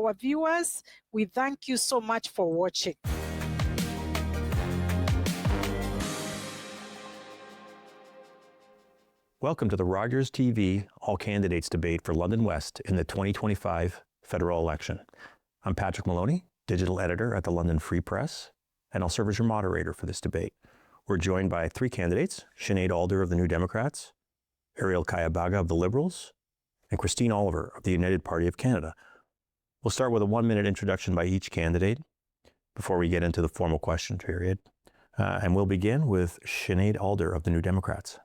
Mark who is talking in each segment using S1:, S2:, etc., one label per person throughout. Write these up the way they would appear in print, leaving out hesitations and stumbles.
S1: our viewers, we thank you so much for watching.
S2: Welcome to the Rogers TV All Candidates debate for London West in the 2025 federal election. I'm Patrick Maloney, digital editor at the London Free Press, and I'll serve as your moderator for this debate. We're joined by three candidates: Sinead Alder of the New Democrats, Ariel Kayabaga of the Liberals, and Christine Oliver of the United Party of Canada. We'll start with a 1-minute introduction by each candidate before we get into the formal question period. And we'll begin with Sinead Alder of the New Democrats.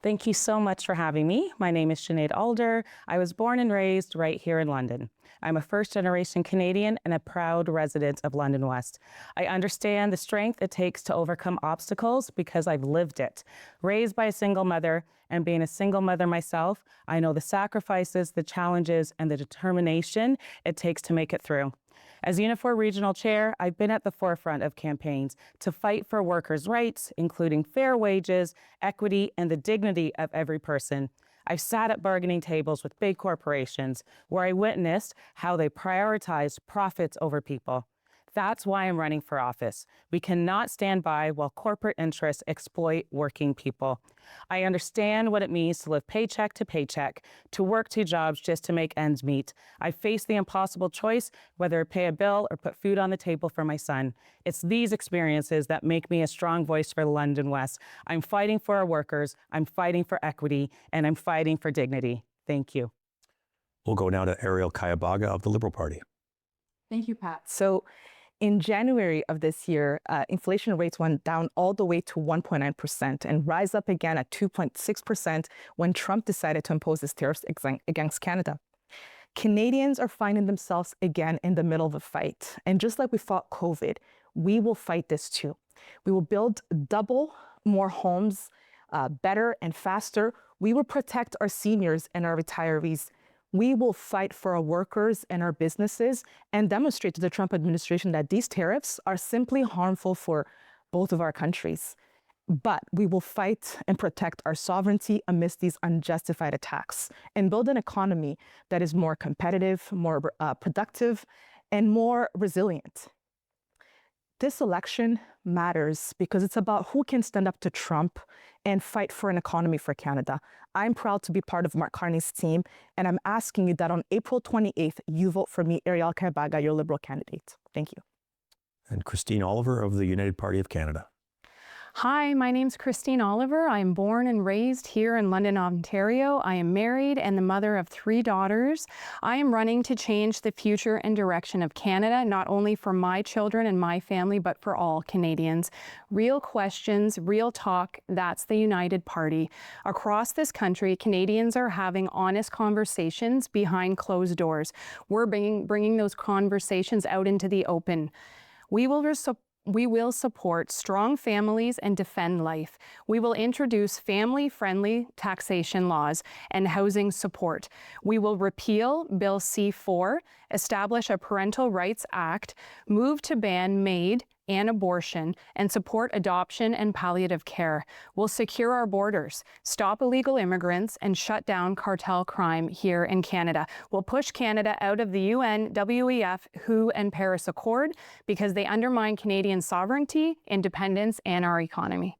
S3: Thank you so much for having me. My name is Sinead Alder. I was born and raised right here in London. I'm a first-generation Canadian and a proud resident of London West. I understand the strength it takes to overcome obstacles because I've lived it. Raised by a single mother and being a single mother myself, I know the sacrifices, the challenges, and the determination it takes to make it through. As Unifor Regional Chair, I've been at the forefront of campaigns to fight for workers' rights, including fair wages, equity, and the dignity of every person. I've sat at bargaining tables with big corporations where I witnessed how they prioritized profits over people. That's why I'm running for office. We cannot stand by while corporate interests exploit working people. I understand what it means to live paycheck to paycheck, to work two jobs just to make ends meet. I face the impossible choice whether to pay a bill or put food on the table for my son. It's these experiences that make me a strong voice for London West. I'm fighting for our workers, I'm fighting for equity, and I'm fighting for dignity. Thank you.
S2: We'll go now to Ariel Kayabaga of the Liberal Party.
S4: Thank you, Pat. So in January of this year, inflation rates went down all the way to 1.9% and rise up again at 2.6% when Trump decided to impose his tariffs against Canada. Canadians are finding themselves again in the middle of a fight. And just like we fought COVID, we will fight this too. We will build double more homes, better and faster. We will protect our seniors and our retirees. We will fight for our workers and our businesses and demonstrate to the Trump administration that these tariffs are simply harmful for both of our countries. But we will fight and protect our sovereignty amidst these unjustified attacks and build an economy that is more competitive, more productive, and more resilient. This election matters because it's about who can stand up to Trump and fight for an economy for Canada. I'm proud to be part of Mark Carney's team, and I'm asking you that on April 28th, you vote for me, Ariel Kayabaga, your Liberal candidate. Thank you.
S2: And Christine Oliver of the United Party of Canada.
S5: Hi, my name's Christine Oliver. I'm born and raised here in London, Ontario. I am married and the mother of 3 daughters. I am running to change the future and direction of Canada, not only for my children and my family, but for all Canadians. Real questions, real talk, that's the United Party. Across this country, Canadians are having honest conversations behind closed doors. We're bringing those conversations out into the open. We will support strong families and defend life. We will introduce family-friendly taxation laws and housing support. We will repeal Bill C-4, establish a Parental Rights Act, move to ban MAID and abortion, and support adoption and palliative care. We'll secure our borders, stop illegal immigrants, and shut down cartel crime here in Canada. We'll push Canada out of the UN, WEF, WHO, and Paris Accord because they undermine Canadian sovereignty, independence, and our economy.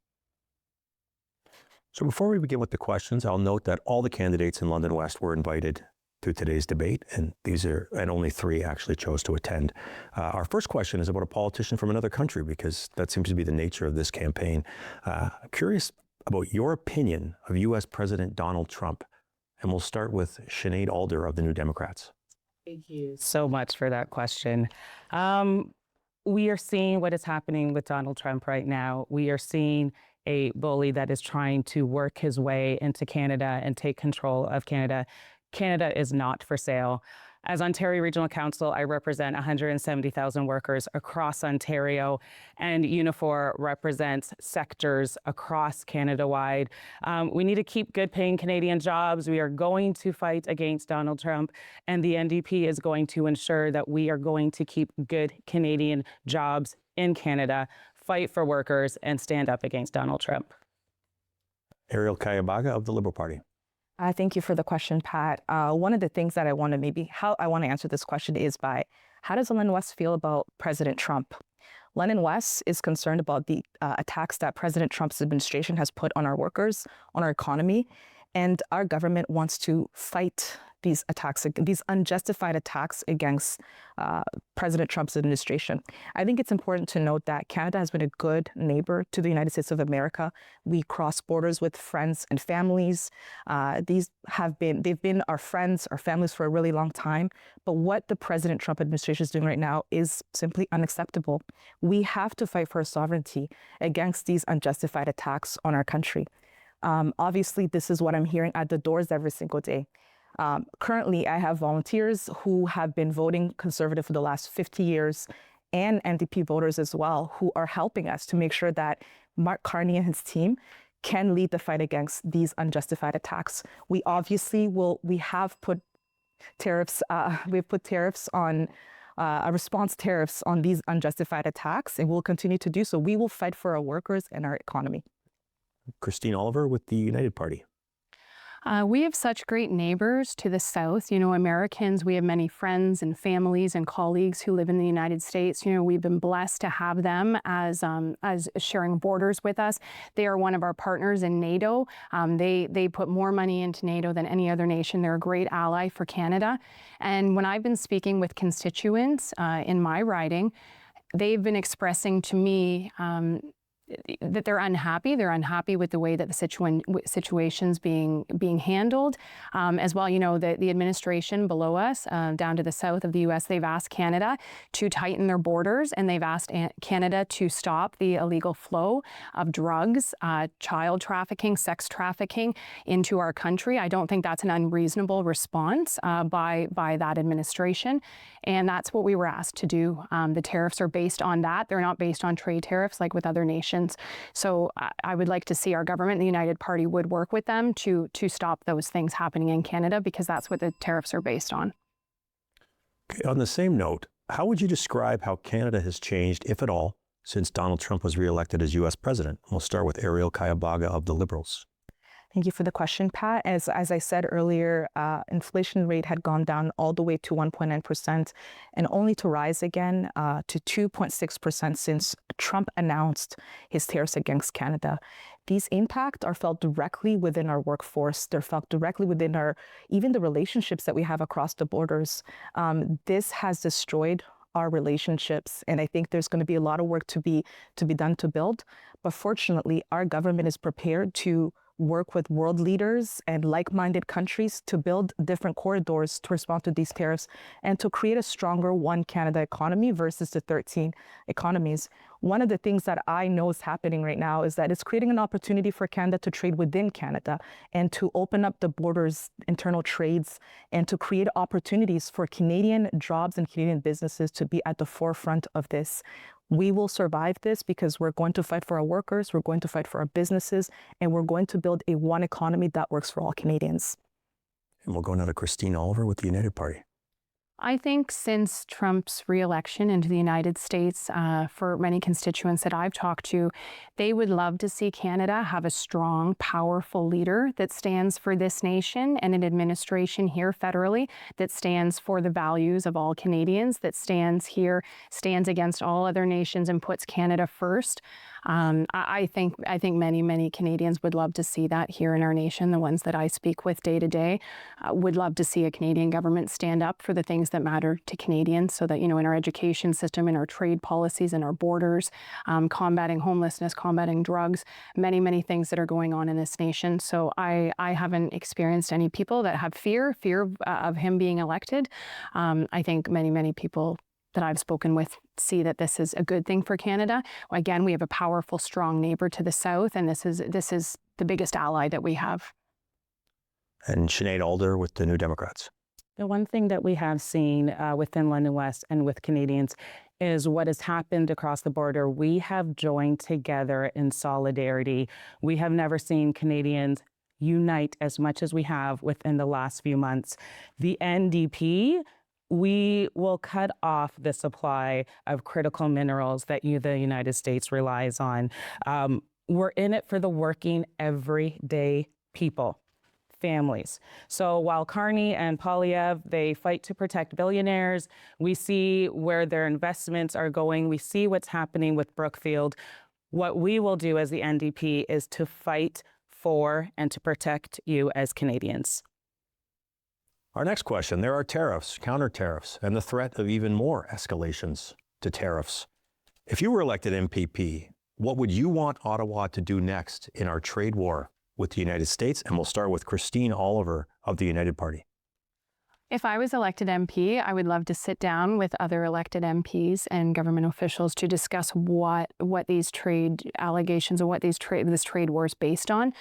S2: So before we begin with the questions, I'll note that all the candidates in London West were invited to today's debate, and only 3 actually chose to attend. Our first question is about a politician from another country, because that seems to be the nature of this campaign. I'm curious about your opinion of U.S. President Donald Trump, and we'll start with Sinead Alder of the New Democrats.
S3: Thank you so much for that question. We are seeing what is happening with Donald Trump right now. We are seeing a bully that is trying to work his way into Canada and take control of Canada. Canada is not for sale. As Ontario Regional Council, I represent 170,000 workers across Ontario, and Unifor represents sectors across Canada-wide. We need to keep good-paying Canadian jobs. We are going to fight against Donald Trump, and the NDP is going to ensure that we are going to keep good Canadian jobs in Canada, fight for workers, and stand up against Donald Trump.
S2: Ariel Kayabaga of the Liberal Party.
S4: Thank you for the question, Pat. One of the things that how I want to answer this question is by how does London West feel about President Trump? London West is concerned about the attacks that President Trump's administration has put on our workers, on our economy, and our government wants to fight these attacks, these unjustified attacks against President Trump's administration. I think it's important to note that Canada has been a good neighbor to the United States of America. We cross borders with friends and families. They've been our friends, our families for a really long time. But what the President Trump administration is doing right now is simply unacceptable. We have to fight for our sovereignty against these unjustified attacks on our country. Obviously, this is what I'm hearing at the doors every single day. Currently, I have volunteers who have been voting Conservative for the last 50 years and NDP voters as well, who are helping us to make sure that Mark Carney and his team can lead the fight against these unjustified attacks. We have put tariffs, on response tariffs on these unjustified attacks, and we'll continue to do so. We will fight for our workers and our economy.
S2: Christine Oliver with the United Party.
S5: We have such great neighbors to the south. You know, Americans, we have many friends and families and colleagues who live in the United States. You know, we've been blessed to have them as sharing borders with us. They are one of our partners in NATO. They put more money into NATO than any other nation. They're a great ally for Canada. And when I've been speaking with constituents in my riding, they've been expressing to me that they're unhappy. They're unhappy with the way that the situation's being handled. As well, you know, the administration below us, down to the south of the U.S., they've asked Canada to tighten their borders, and they've asked Canada to stop the illegal flow of drugs, child trafficking, sex trafficking into our country. I don't think that's an unreasonable response by that administration, and that's what we were asked to do. The tariffs are based on that. They're not based on trade tariffs like with other nations. So I would like to see our government, the United Party, would work with them to stop those things happening in Canada, because that's what the tariffs are based on.
S2: Okay, on the same note, how would you describe how Canada has changed, if at all, since Donald Trump was reelected as U.S. president? We'll start with Ariel Kayabaga of the Liberals.
S4: Thank you for the question, Pat. As I said earlier, inflation rate had gone down all the way to 1.9% and only to rise again to 2.6% since Trump announced his tariffs against Canada. These impacts are felt directly within our workforce. They're felt directly within even the relationships that we have across the borders. This has destroyed our relationships, and I think there's going to be a lot of work to be done to build. But fortunately, our government is prepared to work with world leaders and like-minded countries to build different corridors to respond to these tariffs and to create a stronger one Canada economy versus the 13 economies. One of the things that I know is happening right now is that it's creating an opportunity for Canada to trade within Canada and to open up the borders, internal trades, and to create opportunities for Canadian jobs and Canadian businesses to be at the forefront of this. We will survive this because we're going to fight for our workers, we're going to fight for our businesses, and we're going to build a one economy that works for all Canadians.
S2: And we'll go now to Christine Oliver with the United Party.
S5: I think since Trump's reelection into the United States, for many constituents that I've talked to, they would love to see Canada have a strong, powerful leader that stands for this nation and an administration here federally that stands for the values of all Canadians, that stands against all other nations and puts Canada first. I think many Canadians would love to see that here in our nation. The ones that I speak with day to day would love to see a Canadian government stand up for the things that matter to Canadians, so that, you know, in our education system, in our trade policies, in our borders, combating homelessness, combating drugs, many things that are going on in this nation. So I haven't experienced any people that have fear of him being elected. I think many people that I've spoken with see that this is a good thing for Canada. Again, we have a powerful, strong neighbor to the south, and this is the biggest ally that we have.
S2: And Sinead Alder with the New Democrats.
S3: The one thing that we have seen within London West and with Canadians is what has happened across the border. We have joined together in solidarity. We have never seen Canadians unite as much as we have within the last few months. The NDP, we will cut off the supply of critical minerals that the United States relies on. We're in it for the working, everyday people. families. So while Carney and Polyev, they fight to protect billionaires, we see where their investments are going. We see what's happening with Brookfield. What we will do as the NDP is to fight for and to protect you as Canadians.
S2: Our next question, there are tariffs, counter tariffs, and the threat of even more escalations to tariffs. If you were elected MPP, what would you want Ottawa to do next in our trade war with the United States? And we'll start with Christine Oliver of the United Party.
S5: If I was elected MP, I would love to sit down with other elected MPs and government officials to discuss what these trade allegations or what this trade war is based on.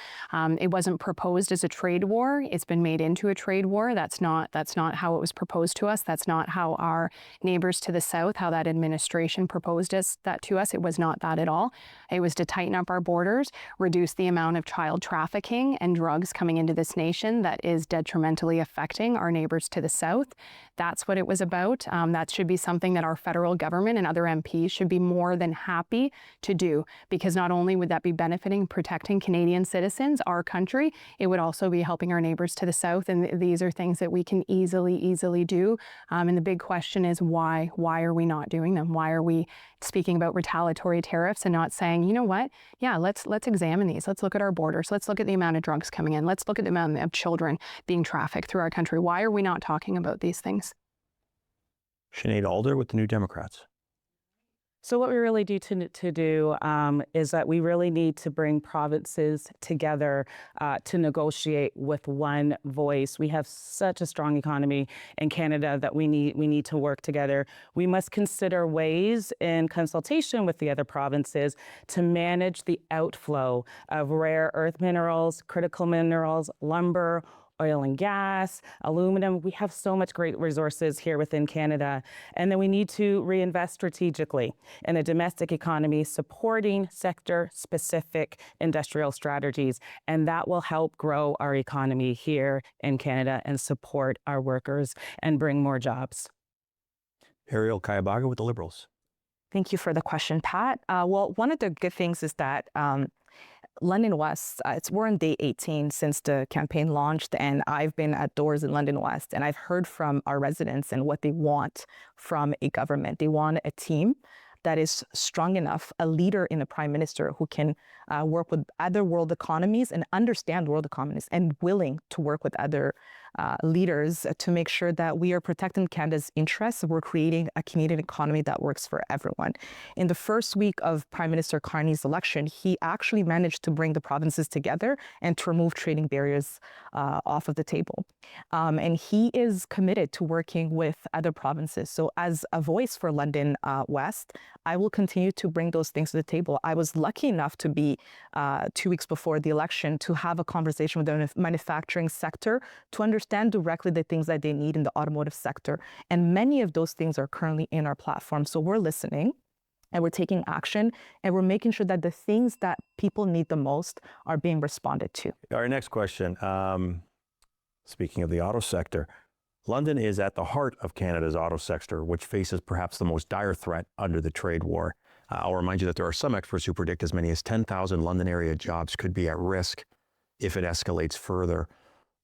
S5: It wasn't proposed as a trade war. It's been made into a trade war. That's not how it was proposed to us. That's not how our neighbors to the south, how that administration proposed that to us. It was not that at all. It was to tighten up our borders, reduce the amount of child trafficking and drugs coming into this nation that is detrimentally affecting our neighbors to the south. That's what it was about. That should be something that our federal government and other MPs should be more than happy to do, because not only would that be benefiting, protecting Canadian citizens, our country, it would also be helping our neighbors to the south. And these are things that we can easily do. And the big question is why? Why are we not doing them? Why are we speaking about retaliatory tariffs and not saying, you know what? Yeah, let's examine these. Let's look at our borders. Let's look at the amount of drugs coming in. Let's look at the amount of children being trafficked through our country. Why are we not talking about these things?
S2: Sinead Alder with the New Democrats.
S3: So what we really do is that we really need to bring provinces together to negotiate with one voice. We have such a strong economy in Canada that we need to work together. We must consider ways in consultation with the other provinces to manage the outflow of rare earth minerals, critical minerals, lumber, oil and gas, aluminum. We have so much great resources here within Canada. And then we need to reinvest strategically in a domestic economy, supporting sector-specific industrial strategies. And that will help grow our economy here in Canada and support our workers and bring more jobs.
S2: Ariel Kayabaga with the Liberals.
S4: Thank you for the question, Pat. Well, one of the good things is that London West, we're on day 18 since the campaign launched, and I've been at doors in London West, and I've heard from our residents and what they want from a government. They want a team that is strong enough, a leader in a prime minister who can work with other world economies and understand world economies, and willing to work with other leaders to make sure that we are protecting Canada's interests. We're creating a Canadian economy that works for everyone. In the first week of Prime Minister Carney's election, he actually managed to bring the provinces together and to remove trading barriers off of the table. And he is committed to working with other provinces. So as a voice for London West, I will continue to bring those things to the table. I was lucky enough to be 2 weeks before the election to have a conversation with the manufacturing sector to understand directly the things that they need in the automotive sector. And many of those things are currently in our platform. So we're listening and we're taking action, and we're making sure that the things that people need the most are being responded to.
S2: Our next question, speaking of the auto sector, London is at the heart of Canada's auto sector, which faces perhaps the most dire threat under the trade war. I'll remind you that there are some experts who predict as many as 10,000 London area jobs could be at risk if it escalates further.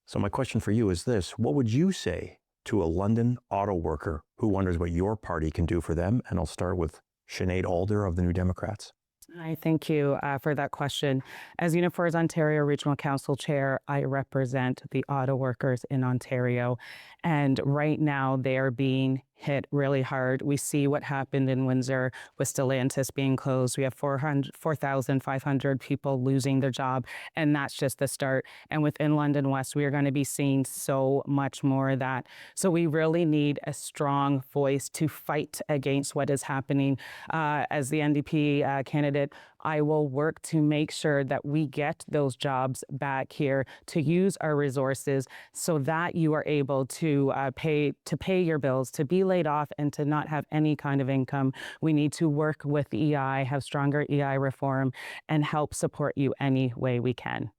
S2: So my question for you is this: what would you say to a London auto worker who wonders what your party can do for them? And I'll start with Sinead Alder of the New Democrats.
S3: I thank you for that question. As Unifor's Ontario Regional Council Chair, I represent the auto workers in Ontario. And right now they are being hit really hard. We see what happened in Windsor with Stellantis being closed. We have 4,500 people losing their job, and that's just the start. And within London West, we are going to be seeing so much more of that. So we really need a strong voice to fight against what is happening. As the NDP candidate, I will work to make sure that we get those jobs back here, to use our resources so that you are able to pay your bills, to be laid off and to not have any kind of income. We need to work with EI, have stronger EI reform, and help support you any way we can.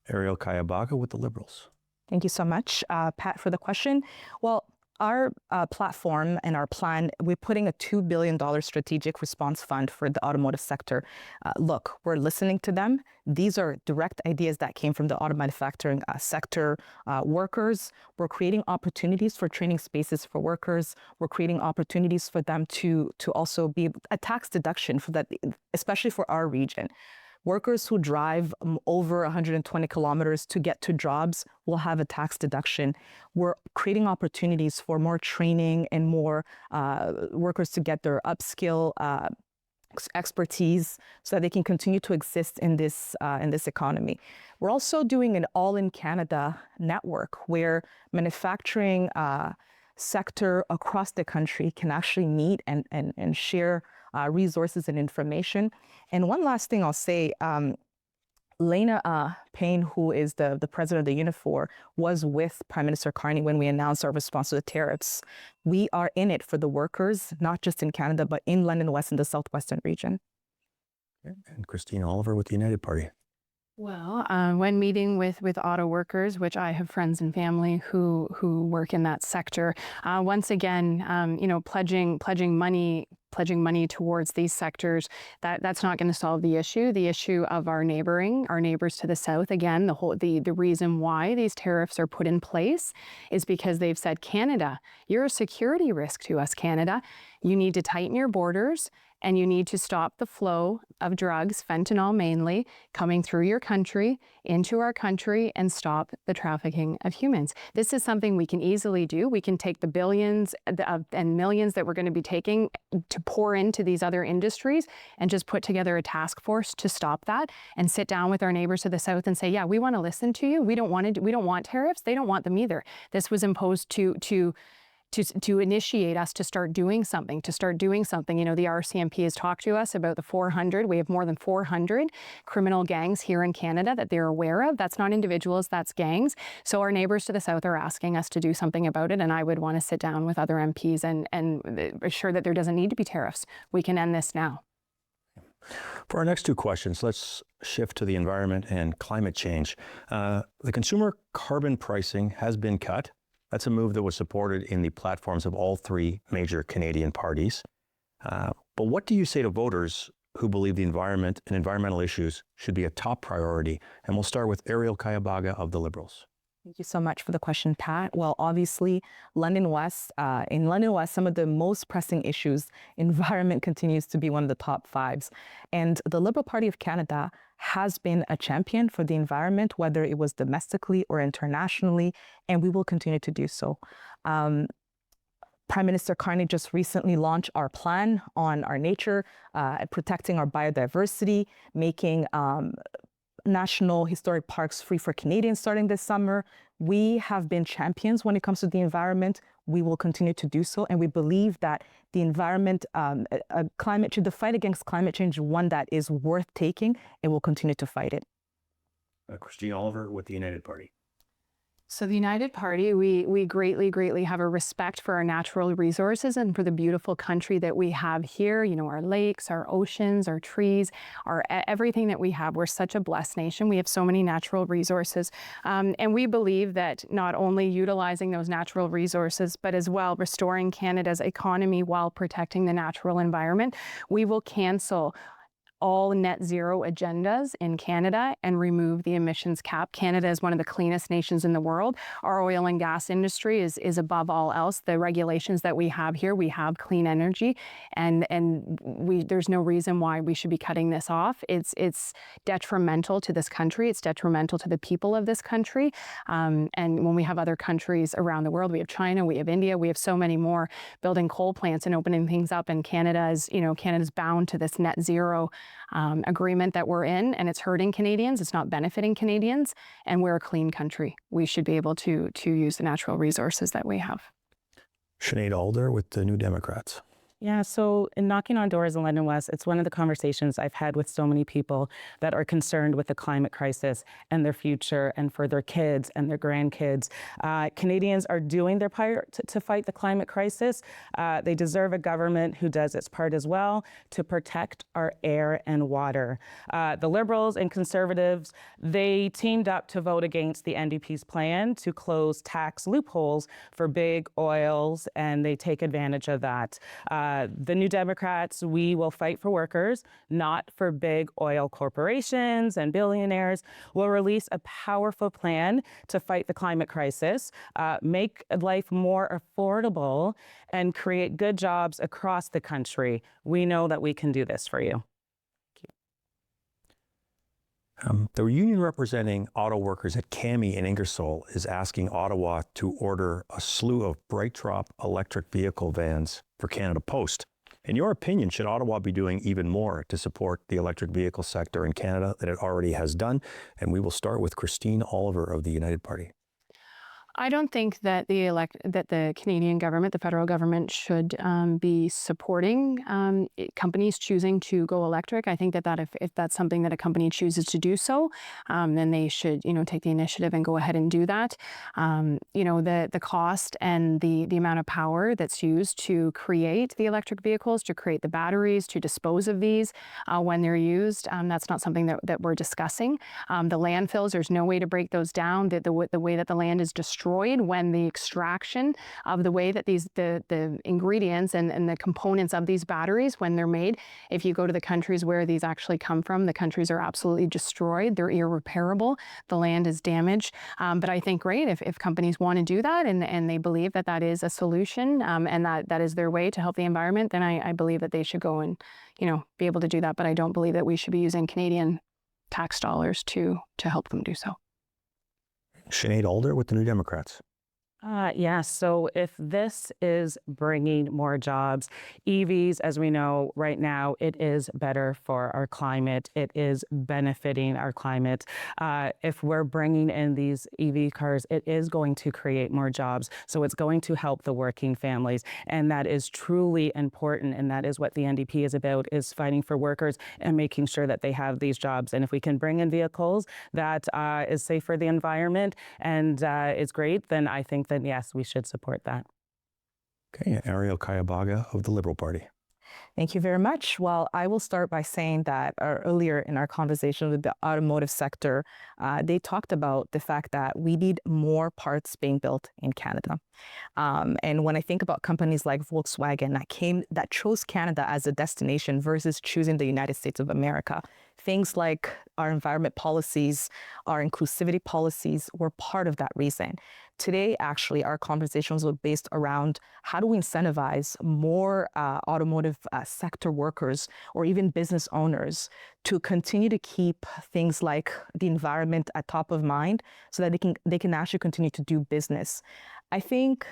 S2: Ariel Kayabaga with the Liberals.
S4: Thank you so much, Pat, for the question. Well, our platform and our plan, we're putting a $2 billion strategic response fund for the automotive sector. Look, we're listening to them. These are direct ideas that came from the auto manufacturing sector workers. We're creating opportunities for training spaces for workers. We're creating opportunities for them to also be a tax deduction for that, especially for our region. Workers who drive over 120 kilometers to get to jobs will have a tax deduction. We're creating opportunities for more training and more workers to get their upskill expertise so that they can continue to exist in this economy. We're also doing an all-in-Canada network where manufacturing sector across the country can actually meet and share resources and information. And one last thing I'll say, Lena Payne, who is the president of the Unifor, was with Prime Minister Carney when we announced our response to the tariffs. We are in it for the workers, not just in Canada, but in London West and the Southwestern region.
S2: And Christine Oliver with the United Party.
S5: Well, when meeting with auto workers, which I have friends and family who work in that sector, once again, pledging money towards these sectors, that's not going to solve the issue. The issue of our neighbors to the south. Again, the reason why these tariffs are put in place is because they've said, Canada, you're a security risk to us, Canada. You need to tighten your borders. And you need to stop the flow of drugs, fentanyl mainly, coming through your country, into our country, and stop the trafficking of humans. This is something we can easily do. We can take the billions and millions that we're going to be taking to pour into these other industries and just put together a task force to stop that and sit down with our neighbors to the south and say, yeah, we want to listen to you. We don't want tariffs. They don't want them either. This was imposed to initiate us to start doing something. The RCMP has talked to us about the 400. We have more than 400 criminal gangs here in Canada that they're aware of. That's not individuals, that's gangs. So our neighbors to the south are asking us to do something about it, and I would want to sit down with other MPs and assure that there doesn't need to be tariffs. We can end this now.
S2: For our next two questions, let's shift to the environment and climate change. The consumer carbon pricing has been cut. That's a move that was supported in the platforms of all three major Canadian parties. But what do you say to voters who believe the environment and environmental issues should be a top priority? And we'll start with Ariel Kayabaga of the Liberals.
S4: Thank you so much for the question, Pat. Well, obviously, in London West, some of the most pressing issues, environment continues to be one of the top fives. And the Liberal Party of Canada has been a champion for the environment, whether it was domestically or internationally, and we will continue to do so. Prime Minister Carney just recently launched our plan on our nature, protecting our biodiversity, making national historic parks free for Canadians starting this summer. We have been champions when it comes to the environment. We will continue to do so. And we believe that the environment, the fight against climate change is one that is worth taking, and we'll continue to fight it.
S2: Christine Oliver with the United Party.
S5: So the United Party, we greatly have a respect for our natural resources and for the beautiful country that we have here. You know, our lakes, our oceans, our trees, everything that we have. We're such a blessed nation. We have so many natural resources. And we believe that not only utilizing those natural resources, but as well restoring Canada's economy while protecting the natural environment, we will cancel all net zero agendas in Canada and remove the emissions cap. Canada is one of the cleanest nations in the world. Our oil and gas industry is above all else. The regulations that we have here, we have clean energy, and there's no reason why we should be cutting this off. It's detrimental to this country. It's detrimental to the people of this country. And when we have other countries around the world, we have China, we have India, we have so many more building coal plants and opening things up. And Canada's bound to this net zero agreement that we're in, and it's hurting Canadians. It's not benefiting Canadians, and we're a clean country. We should be able to use the natural resources that we have.
S2: Sinead Alder with the New Democrats.
S3: Yeah, so in knocking on doors in London West, it's one of the conversations I've had with so many people that are concerned with the climate crisis and their future and for their kids and their grandkids. Canadians are doing their part to fight the climate crisis. They deserve a government who does its part as well to protect our air and water. The Liberals and Conservatives, they teamed up to vote against the NDP's plan to close tax loopholes for big oils, and they take advantage of that. The New Democrats, we will fight for workers, not for big oil corporations and billionaires. We'll release a powerful plan to fight the climate crisis, make life more affordable, and create good jobs across the country. We know that we can do this for you.
S2: The union representing auto workers at CAMI in Ingersoll is asking Ottawa to order a slew of BrightDrop electric vehicle vans for Canada Post. In your opinion, should Ottawa be doing even more to support the electric vehicle sector in Canada than it already has done? And we will start with Christine Oliver of the United Party.
S5: I don't think that the Canadian government, the federal government, should be supporting companies choosing to go electric. I think that if that's something that a company chooses to do so, then they should, take the initiative and go ahead and do that. The cost and the amount of power that's used to create the electric vehicles, to create the batteries, to dispose of these when they're used, that's not something that we're discussing. The landfills, there's no way to break those down. The way that the land is destroyed when the extraction of the way that the ingredients and the components of these batteries, when they're made, if you go to the countries where these actually come from, the countries are absolutely destroyed. They're irreparable. The land is damaged. But I think, great, if companies want to do that and they believe that that is a solution and that is their way to help the environment, then I believe that they should go and, be able to do that. But I don't believe that we should be using Canadian tax dollars to help them do so.
S2: Sinead Alder with the New Democrats.
S3: Yeah, so if this is bringing more jobs, EVs, as we know right now, it is better for our climate. It is benefiting our climate. If we're bringing in these EV cars, it is going to create more jobs. So it's going to help the working families. And that is truly important. And that is what the NDP is about, is fighting for workers and making sure that they have these jobs. And if we can bring in vehicles that is safe for the environment and is great, then I think then yes, we should support that.
S2: Okay, Ariel Kayabaga of the Liberal Party.
S4: Thank you very much. Well, I will start by saying that earlier in our conversation with the automotive sector, they talked about the fact that we need more parts being built in Canada. And when I think about companies like Volkswagen that chose Canada as a destination versus choosing the United States of America, things like our environment policies, our inclusivity policies were part of that reason. Today, actually, our conversations were based around how do we incentivize more automotive sector workers or even business owners to continue to keep things like the environment at top of mind so that they can actually continue to do business. I think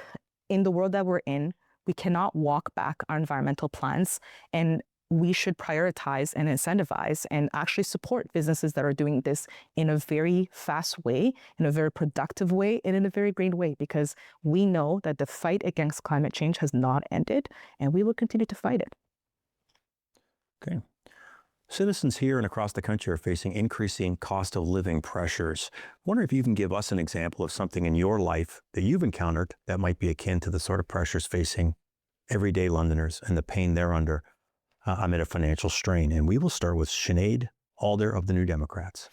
S4: in the world that we're in, we cannot walk back our environmental plans, and we should prioritize and incentivize and actually support businesses that are doing this in a very fast way, in a very productive way, and in a very green way, because we know that the fight against climate change has not ended, and we will continue to fight it.
S2: Okay. Citizens here and across the country are facing increasing cost of living pressures. I wonder if you can give us an example of something in your life that you've encountered that might be akin to the sort of pressures facing everyday Londoners and the pain they're under amid a financial strain. And we will start with Sinead Alder of the New Democrats.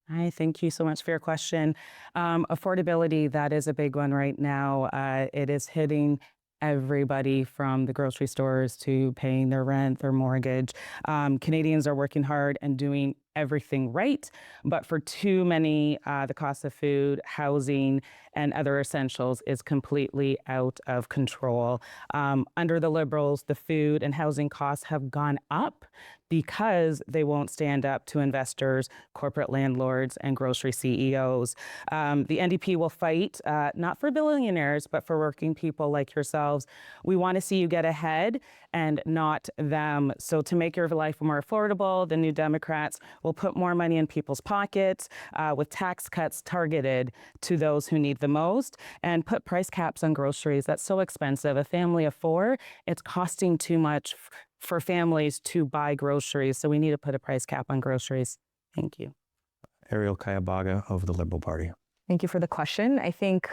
S3: Hi, thank you so much for your question. Affordability, that is a big one right now. It is hitting everybody from the grocery stores to paying their rent, their mortgage. Canadians are working hard and doing everything right, but for too many, the cost of food, housing, and other essentials is completely out of control. Under the Liberals, the food and housing costs have gone up because they won't stand up to investors, corporate landlords, and grocery CEOs. The NDP will fight, not for billionaires, but for working people like yourselves. We want to see you get ahead and not them. So to make your life more affordable, the New Democrats We'll put more money in people's pockets with tax cuts targeted to those who need the most, and put price caps on groceries. That's so expensive. A family of 4, it's costing too much for families to buy groceries. So we need to put a price cap on groceries. Thank you.
S2: Ariel Kayabaga of the Liberal Party.
S4: Thank you for the question. I think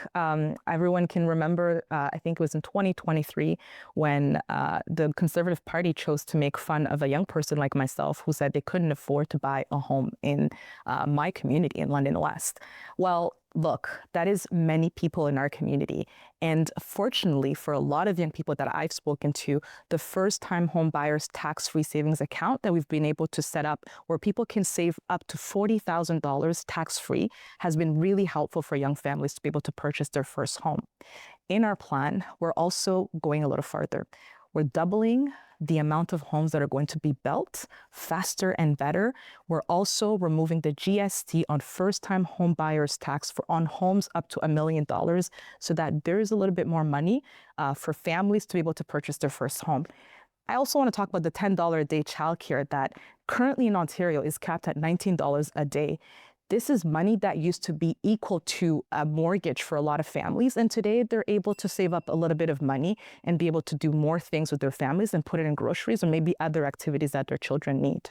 S4: everyone can remember, I think it was in 2023 when the Conservative Party chose to make fun of a young person like myself who said they couldn't afford to buy a home in my community in London West. Well, look, that is many people in our community. And fortunately, for a lot of young people that I've spoken to, the first-time home buyers tax-free savings account that we've been able to set up where people can save up to $40,000 tax-free has been really helpful for young families to be able to purchase their first home. In our plan, we're also going a little farther. We're doubling the amount of homes that are going to be built faster and better. We're also removing the GST on first-time home buyers tax on homes up to $1 million so that there is a little bit more money for families to be able to purchase their first home. I also want to talk about the $10 a day childcare that currently in Ontario is capped at $19 a day. This is money that used to be equal to a mortgage for a lot of families. And today they're able to save up a little bit of money and be able to do more things with their families and put it in groceries or maybe other activities that their children need.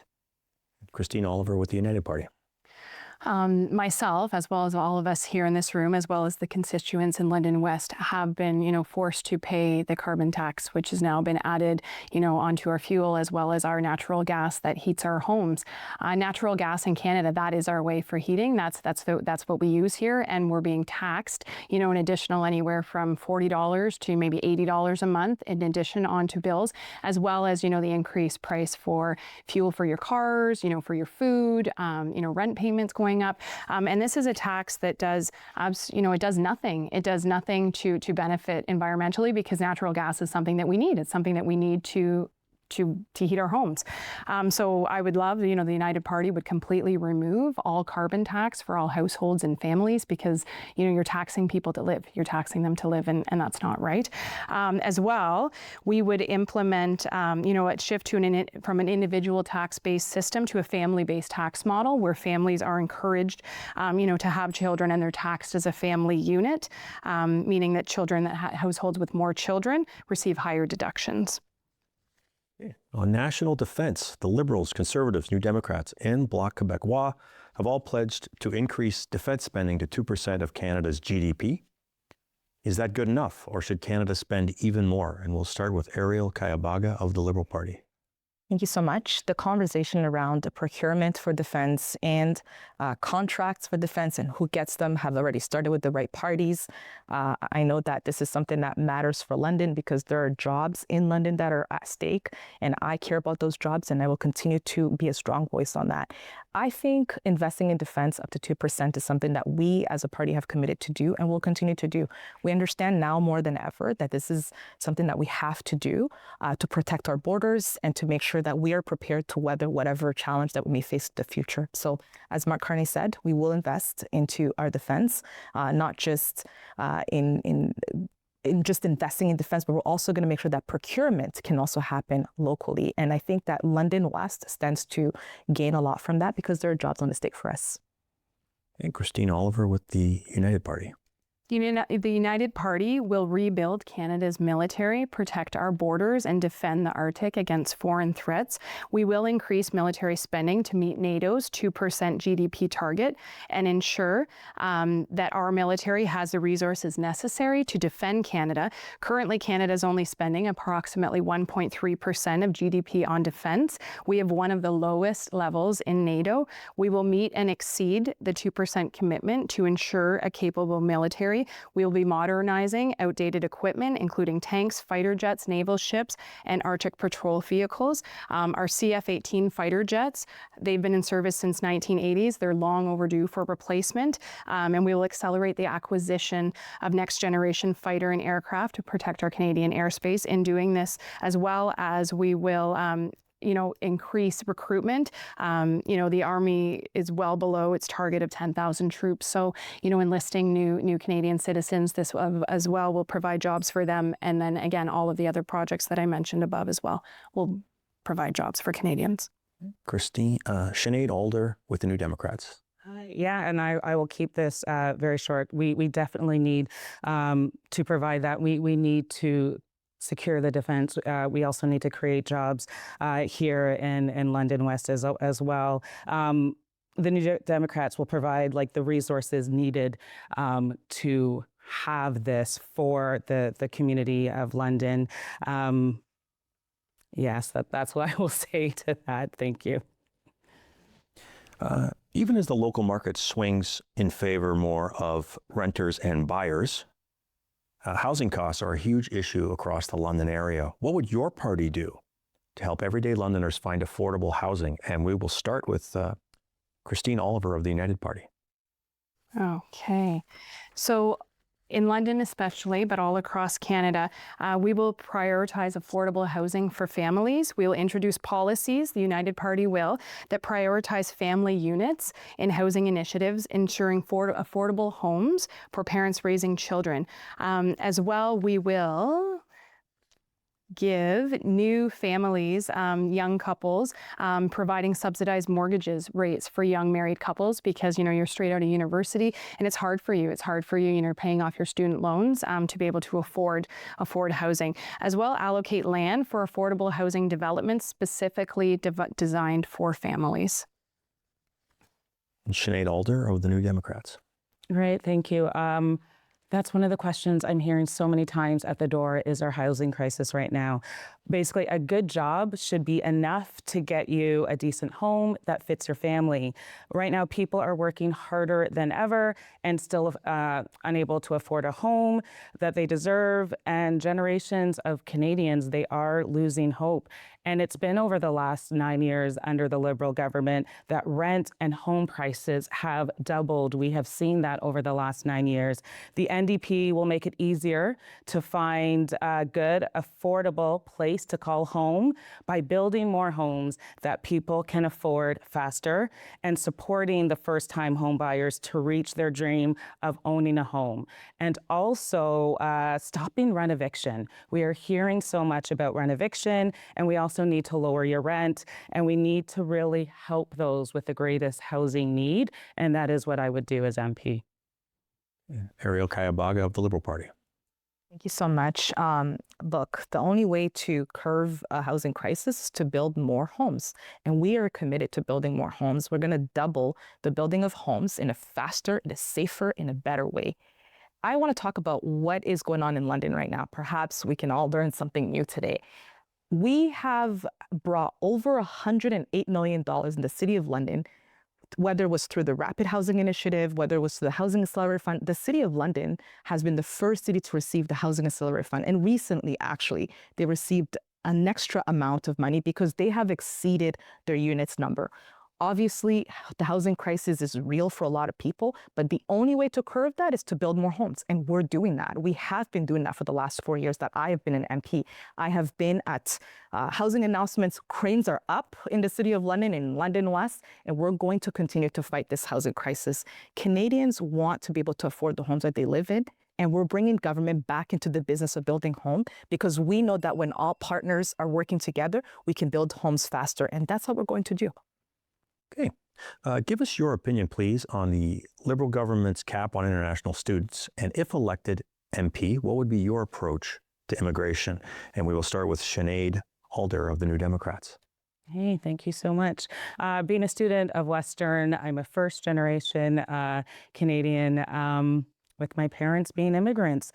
S2: Christine Oliver with the United Party.
S5: Myself, as well as all of us here in this room, as well as the constituents in London West, have been, forced to pay the carbon tax, which has now been added, onto our fuel as well as our natural gas that heats our homes. Natural gas in Canada, that is our way for heating. That's what we use here, and we're being taxed, an additional anywhere from $40 to maybe $80 a month in addition onto bills, as well as the increased price for fuel for your cars, for your food, rent payments going up. And this is a tax that does, it does nothing. It does nothing to benefit environmentally because natural gas is something that we need. It's something that we need to heat our homes. So I would love, the United Party would completely remove all carbon tax for all households and families because, you're taxing people to live. You're taxing them to live, and that's not right. As well, we would implement, a shift to from an individual tax-based system to a family-based tax model where families are encouraged, to have children and they're taxed as a family unit, meaning that households with more children receive higher deductions.
S2: On national defense, the Liberals, Conservatives, New Democrats, and Bloc Québécois have all pledged to increase defense spending to 2% of Canada's GDP. Is that good enough, or should Canada spend even more? And we'll start with Ariel Kayabaga of the Liberal Party.
S4: Thank you so much. The conversation around the procurement for defense and contracts for defense and who gets them have already started with the right parties. I know that this is something that matters for London because there are jobs in London that are at stake, and I care about those jobs, and I will continue to be a strong voice on that. I think investing in defense up to 2% is something that we as a party have committed to do and will continue to do. We understand now more than ever that this is something that we have to do to protect our borders and to make sure that we are prepared to weather whatever challenge that we may face in the future. So as Mark Carney said, we will invest into our defense, not just in just investing in defense, but we're also going to make sure that procurement can also happen locally. And I think that London West stands to gain a lot from that because there are jobs on the stake for us.
S2: And Christine Oliver with the United Party.
S5: The United Party will rebuild Canada's military, protect our borders, and defend the Arctic against foreign threats. We will increase military spending to meet NATO's 2% GDP target and ensure that our military has the resources necessary to defend Canada. Currently, Canada is only spending approximately 1.3% of GDP on defense. We have one of the lowest levels in NATO. We will meet and exceed the 2% commitment to ensure a capable military. We will be modernizing outdated equipment, including tanks, fighter jets, naval ships, and Arctic patrol vehicles. Our CF-18 fighter jets, they've been in service since 1980s. They're long overdue for replacement, and we will accelerate the acquisition of next-generation fighter and aircraft to protect our Canadian airspace. In doing this, as well as we will increase recruitment. The Army is well below its target of 10,000 troops. So, enlisting new Canadian citizens, this as well will provide jobs for them. And then again, all of the other projects that I mentioned above as well will provide jobs for Canadians.
S2: Sinead Alder with the New Democrats.
S3: Yeah, and I will keep this very short. We definitely need to provide that. We need to secure the defense. We also need to create jobs here in London West as well. The New Democrats will provide like the resources needed to have this for the community of London. Yes, that's what I will say to that. Thank you.
S2: Even as the local market swings in favor more of renters and buyers, housing costs are a huge issue across the London area. What would your party do to help everyday Londoners find affordable housing? And we will start with Christine Oliver of the United Party.
S5: Okay. So in London especially, but all across Canada, we will prioritize affordable housing for families. We will introduce policies, the United Party will, that prioritize family units in housing initiatives, ensuring affordable homes for parents raising children. As well, we will give new families, young couples, providing subsidized mortgages rates for young married couples because, you're straight out of university and it's hard for you. It's hard for you, paying off your student loans to be able to afford housing. As well, allocate land for affordable housing developments specifically designed for families.
S2: And Sinead Alder of the New Democrats.
S3: Right, thank you. That's one of the questions I'm hearing so many times at the door is our housing crisis right now. Basically, a good job should be enough to get you a decent home that fits your family. Right now, people are working harder than ever and still unable to afford a home that they deserve. And generations of Canadians, they are losing hope. And it's been over the last 9 years under the Liberal government that rent and home prices have doubled. We have seen that over the last 9 years. The NDP will make it easier to find a good, affordable place to call home by building more homes that people can afford faster and supporting the first-time home buyers to reach their dream of owning a home. And also stopping rent eviction. We are hearing so much about rent eviction, and we also need to lower your rent, and we need to really help those with the greatest housing need, and that is what I would do as MP.
S2: Ariel Kayabaga of the Liberal Party.
S4: Thank you so much. Look, the only way to curb a housing crisis is to build more homes. And we are committed to building more homes. We're going to double the building of homes in a faster, in a safer, in a better way. I want to talk about what is going on in London right now. Perhaps we can all learn something new today. We have brought over $108 million in the City of London, whether it was through the Rapid Housing Initiative, whether it was through the Housing Accelerator Fund. The City of London has been the first city to receive the Housing Accelerator Fund. And recently, actually, they received an extra amount of money because they have exceeded their units number. Obviously, the housing crisis is real for a lot of people, but the only way to curb that is to build more homes. And we're doing that. We have been doing that for the last 4 years that I have been an MP. I have been at housing announcements. Cranes are up in the City of London, in London West, and we're going to continue to fight this housing crisis. Canadians want to be able to afford the homes that they live in. And we're bringing government back into the business of building homes because we know that when all partners are working together, we can build homes faster. And that's what we're going to do.
S2: Okay. Give us your opinion, please, on the Liberal government's cap on international students. And if elected MP, what would be your approach to immigration? And we will start with Sinead Alder of the New Democrats.
S3: Hey, thank you so much. Being a student of Western, I'm a first-generation Canadian, with my parents being immigrants.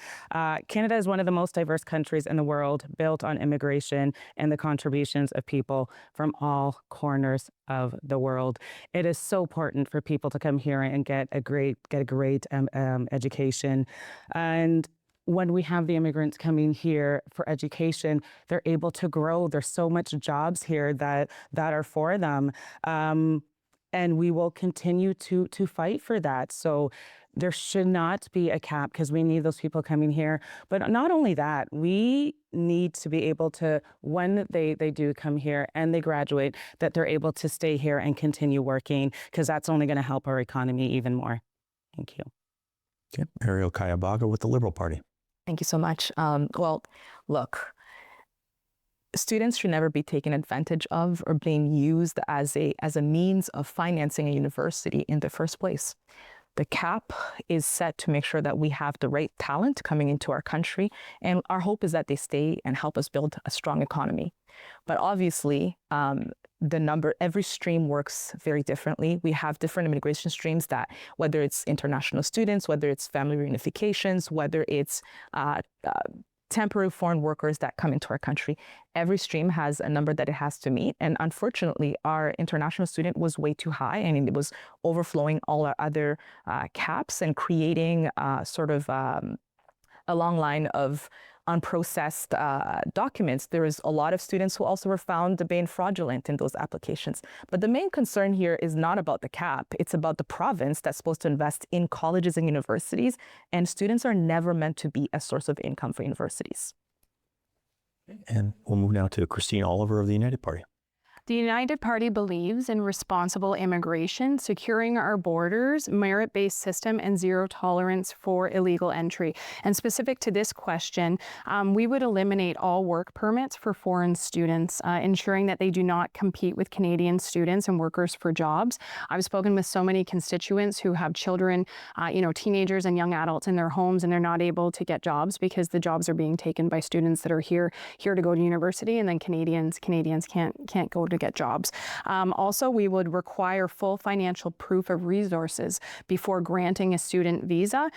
S3: Canada is one of the most diverse countries in the world, built on immigration and the contributions of people from all corners of the world. It is so important for people to come here and get a great education. And when we have the immigrants coming here for education, they're able to grow. There's so much jobs here that are for them. And we will continue to fight for that. So there should not be a cap because we need those people coming here. But not only that, we need to be able to, when they do come here and they graduate, that they're able to stay here and continue working because that's only going to help our economy even more. Thank you.
S2: Okay. Ariel Kayabaga with the Liberal Party.
S4: Thank you so much. Well, look, students should never be taken advantage of or being used as a means of financing a university in the first place. The cap is set to make sure that we have the right talent coming into our country, and our hope is that they stay and help us build a strong economy. But obviously, every stream works very differently. We have different immigration streams that, whether it's international students, whether it's family reunifications, whether it's temporary foreign workers that come into our country, every stream has a number that it has to meet. And unfortunately, our international student was way too high, and it was overflowing all our other caps and creating a long line of unprocessed documents. There is a lot of students who also were found being fraudulent in those applications. But the main concern here is not about the cap. It's about the province that's supposed to invest in colleges and universities, and students are never meant to be a source of income for universities.
S2: And we'll move now to Christine Oliver of the United Party.
S5: The United Party believes in responsible immigration, securing our borders, merit-based system, and zero tolerance for illegal entry. And specific to this question, we would eliminate all work permits for foreign students, ensuring that they do not compete with Canadian students and workers for jobs. I've spoken with so many constituents who have children, teenagers and young adults in their homes, and they're not able to get jobs because the jobs are being taken by students that are here to go to university, and then Canadians can't go to get jobs. Also, we would require full financial proof of resources before granting a student visa.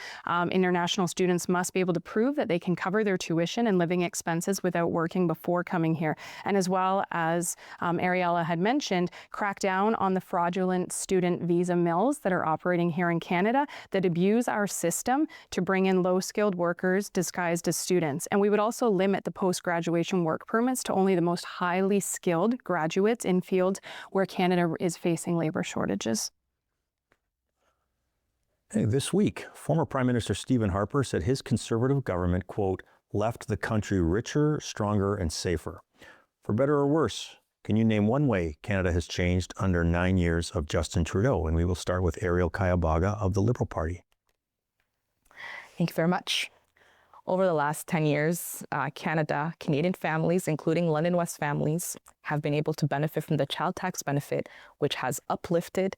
S5: International students must be able to prove that they can cover their tuition and living expenses without working before coming here. And as well as Ariella had mentioned, crack down on the fraudulent student visa mills that are operating here in Canada that abuse our system to bring in low-skilled workers disguised as students. And we would also limit the post-graduation work permits to only the most highly skilled graduates in fields where Canada is facing labor shortages.
S2: Hey, this week, former Prime Minister Stephen Harper said his Conservative government, quote, left the country richer, stronger, and safer. For better or worse, can you name one way Canada has changed under 9 years of Justin Trudeau? And we will start with Ariel Kayabaga of the Liberal Party.
S4: Thank you very much. Over the last 10 years, Canadian families, including London West families, have been able to benefit from the child tax benefit, which has uplifted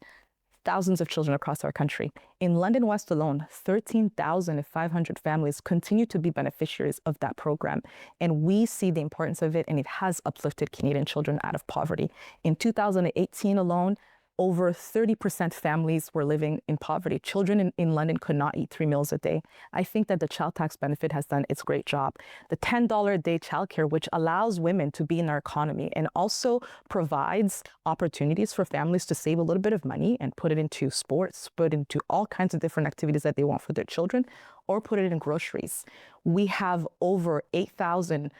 S4: thousands of children across our country. In London West alone, 13,500 families continue to be beneficiaries of that program. And we see the importance of it, and it has uplifted Canadian children out of poverty. In 2018 alone, over 30% families were living in poverty. Children in London could not eat 3 meals a day. I think that the child tax benefit has done its great job. The $10 a day childcare, which allows women to be in our economy and also provides opportunities for families to save a little bit of money and put it into sports, put it into all kinds of different activities that they want for their children, or put it in groceries. We have over 8,000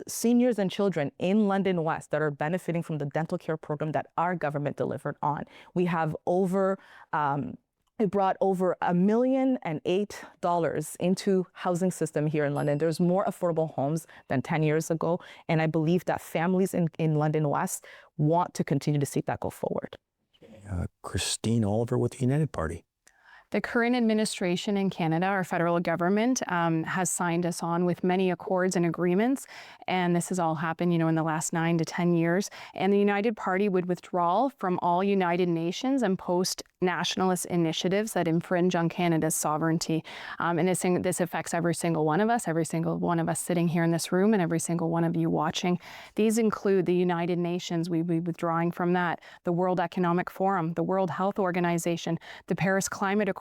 S4: seniors and children in London West that are benefiting from the dental care program that our government delivered on. We have it brought over $1.008 million into housing system here in London. There's more affordable homes than 10 years ago. And I believe that families in London West want to continue to see that go forward.
S2: Christine Oliver with the United Party.
S5: The current administration in Canada, our federal government, has signed us on with many accords and agreements, and this has all happened, in the last 9 to 10 years. And the United Party would withdraw from all United Nations and post-nationalist initiatives that infringe on Canada's sovereignty. And this affects every single one of us sitting here in this room, and every single one of you watching. These include the United Nations. We'd be withdrawing from that, the World Economic Forum, the World Health Organization, the Paris Climate Accord,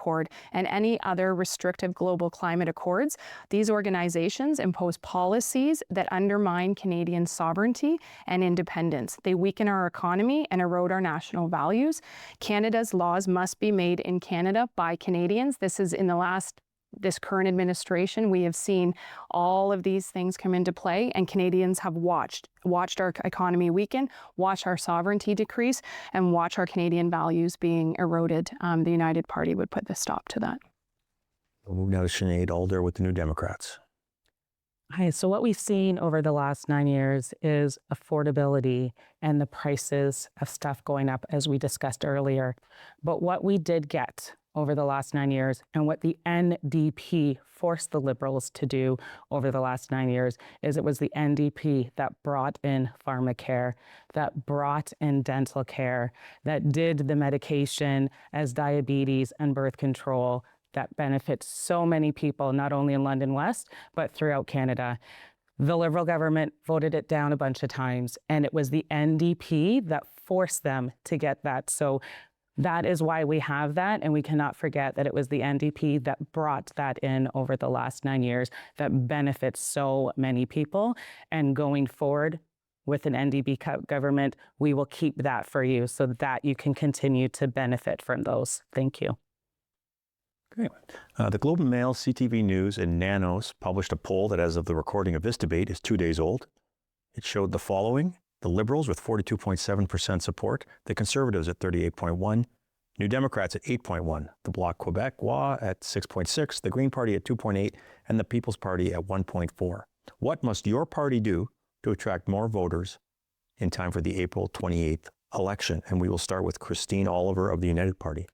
S5: and any other restrictive global climate accords. These organizations impose policies that undermine Canadian sovereignty and independence. They weaken our economy and erode our national values. Canada's laws must be made in Canada by Canadians. This current administration, we have seen all of these things come into play, and Canadians have watched our economy weaken, watch our sovereignty decrease, and watch our Canadian values being eroded. The United Party would put the stop to that.
S2: We'll move now to Sinead Alder with the New Democrats.
S3: Hi, so what we've seen over the last 9 years is affordability and the prices of stuff going up, as we discussed earlier. But what we did get over the last 9 years, and what the NDP forced the Liberals to do over the last 9 years is it was the NDP that brought in pharmacare, that brought in dental care, that did the medication as diabetes and birth control that benefits so many people, not only in London West, but throughout Canada. The Liberal government voted it down a bunch of times, and it was the NDP that forced them to get that. So that is why we have that, and we cannot forget that it was the NDP that brought that in over the last 9 years that benefits so many people. And going forward with an NDP government, we will keep that for you so that you can continue to benefit from those. Thank you.
S2: Okay. The Globe and Mail, CTV News, and Nanos published a poll that, as of the recording of this debate, is 2 days old. It showed the following: the Liberals with 42.7% support, the Conservatives at 38.1%, New Democrats at 8.1%, the Bloc Québécois at 6.6%, the Green Party at 2.8%, and the People's Party at 1.4%. What must your party do to attract more voters in time for the April 28th election? And we will start with Christine Oliver of the United Party.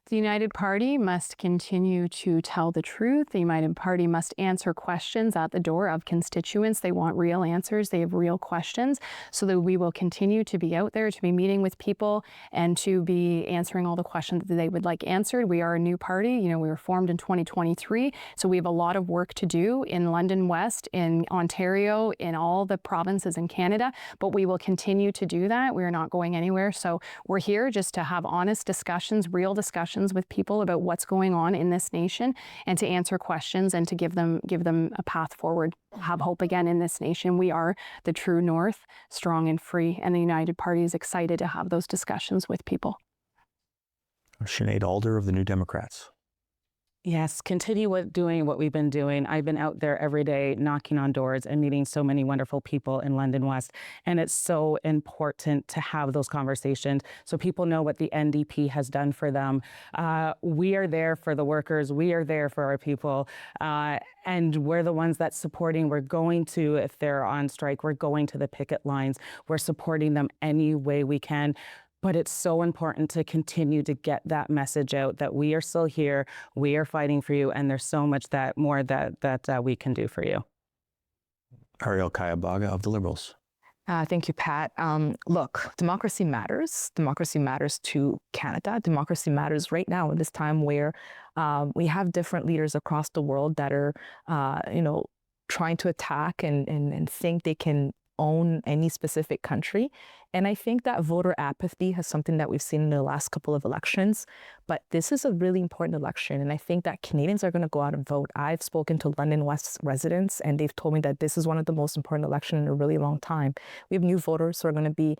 S5: The United Party must continue to tell the truth. The United Party must answer questions at the door of constituents. They want real answers. They have real questions, so that we will continue to be out there, to be meeting with people, and to be answering all the questions that they would like answered. We are a new party. You know, we were formed in 2023, so we have a lot of work to do in London West, in Ontario, in all the provinces in Canada, but we will continue to do that. We are not going anywhere. So we're here just to have honest discussions, real discussions with people about what's going on in this nation, and to answer questions and to give them a path forward, have hope again in this nation. We are the true North, strong and free, and the United Party is excited to have those discussions with people.
S2: Sinead Alder of the New Democrats.
S3: Yes, continue doing what we've been doing. I've been out there every day knocking on doors and meeting so many wonderful people in London West. And it's so important to have those conversations so people know what the NDP has done for them. We are there for the workers. We are there for our people. And we're the ones that's supporting. We're going to, if they're on strike, we're going to the picket lines. We're supporting them any way we can. But it's so important to continue to get that message out that we are still here, we are fighting for you, and there's so much more that we can do for you.
S2: Ariel Kayabaga of the Liberals.
S4: Thank you, Pat. Look, democracy matters. Democracy matters to Canada. Democracy matters right now in this time where we have different leaders across the world that are, trying to attack and think they can own any specific country. And I think that voter apathy is something that we've seen in the last couple of elections. But this is a really important election. And I think that Canadians are going to go out and vote. I've spoken to London West residents, and they've told me that this is one of the most important elections in a really long time. We have new voters who are going to be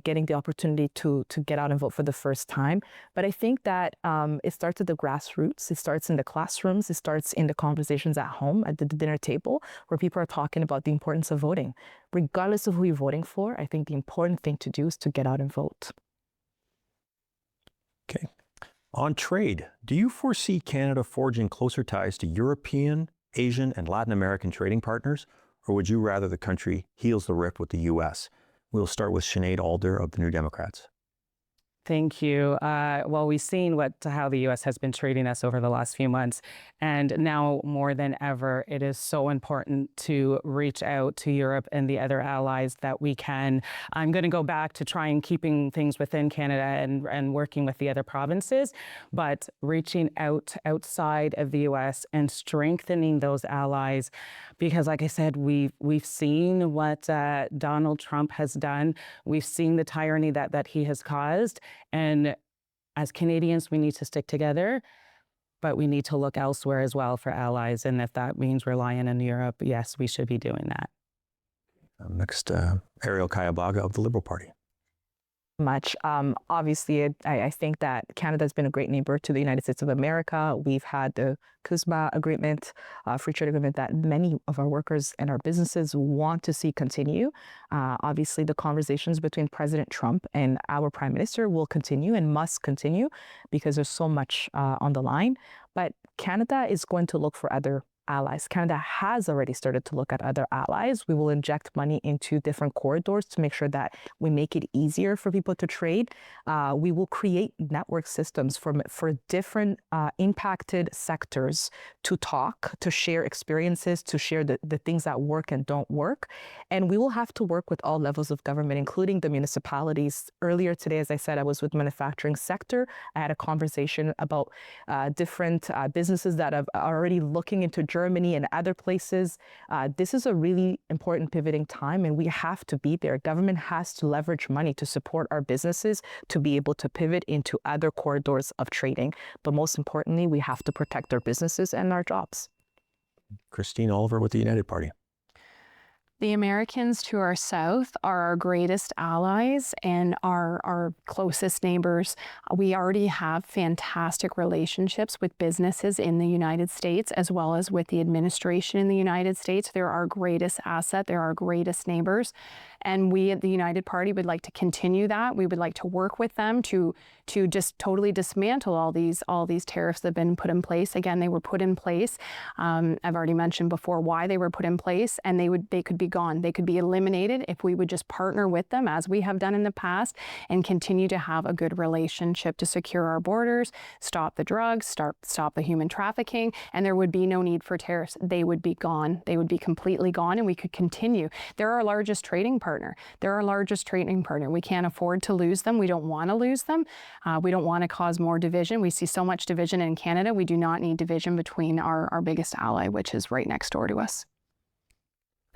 S4: getting the opportunity to get out and vote for the first time. But I think that it starts at the grassroots. It starts in the classrooms. It starts in the conversations at home, at the dinner table, where people are talking about the importance of voting. Regardless of who you're voting for, I think the important thing to do is to get out and vote.
S2: Okay. On trade, do you foresee Canada forging closer ties to European, Asian, and Latin American trading partners, or would you rather the country heals the rift with the U.S.? We'll start with Sinead Alder of the New Democrats.
S3: Thank you. Well, we've seen how the U.S. has been treating us over the last few months. And now more than ever, it is so important to reach out to Europe and the other allies that we can. I'm going to go back to trying keeping things within Canada and working with the other provinces, but reaching out outside of the U.S. and strengthening those allies. Because like I said, we've seen what Donald Trump has done. We've seen the tyranny that he has caused. And as Canadians, we need to stick together, but we need to look elsewhere as well for allies. And if that means relying on Europe, yes, we should be doing that.
S2: Next, Ariel Kayabaga of the Liberal Party.
S4: Much. Obviously, I think that Canada has been a great neighbor to the United States of America. We've had the CUSMA agreement, free trade agreement that many of our workers and our businesses want to see continue. Obviously, the conversations between President Trump and our Prime Minister will continue and must continue because there's so much on the line. But Canada is going to look for other allies. Canada has already started to look at other allies. We will inject money into different corridors to make sure that we make it easier for people to trade. We will create network systems for different impacted sectors to talk, to share experiences, to share the things that work and don't work. And we will have to work with all levels of government, including the municipalities. Earlier today, as I said, I was with the manufacturing sector. I had a conversation about different businesses that are already looking into Germany and other places. This is a really important pivoting time, and we have to be there. Government has to leverage money to support our businesses to be able to pivot into other corridors of trading. But most importantly, we have to protect our businesses and our jobs.
S2: Christine Oliver with the United Party.
S5: The Americans to our south are our greatest allies and our closest neighbors. We already have fantastic relationships with businesses in the United States as well as with the administration in the United States. They're our greatest asset. They're our greatest neighbors. And we at the United Party would like to continue that. We would like to work with them to just totally dismantle all these tariffs that have been put in place. Again, they were put in place. I've already mentioned before why they were put in place, and they could be gone. They could be eliminated if we would just partner with them as we have done in the past and continue to have a good relationship to secure our borders, stop the drugs, stop the human trafficking, and there would be no need for tariffs. They would be gone. They would be completely gone, and we could continue. They're our largest trading partner. They're our largest trading partner. We can't afford to lose them. We don't want to lose them. We don't want to cause more division. We see so much division in Canada. We do not need division between our biggest ally, which is right next door to us.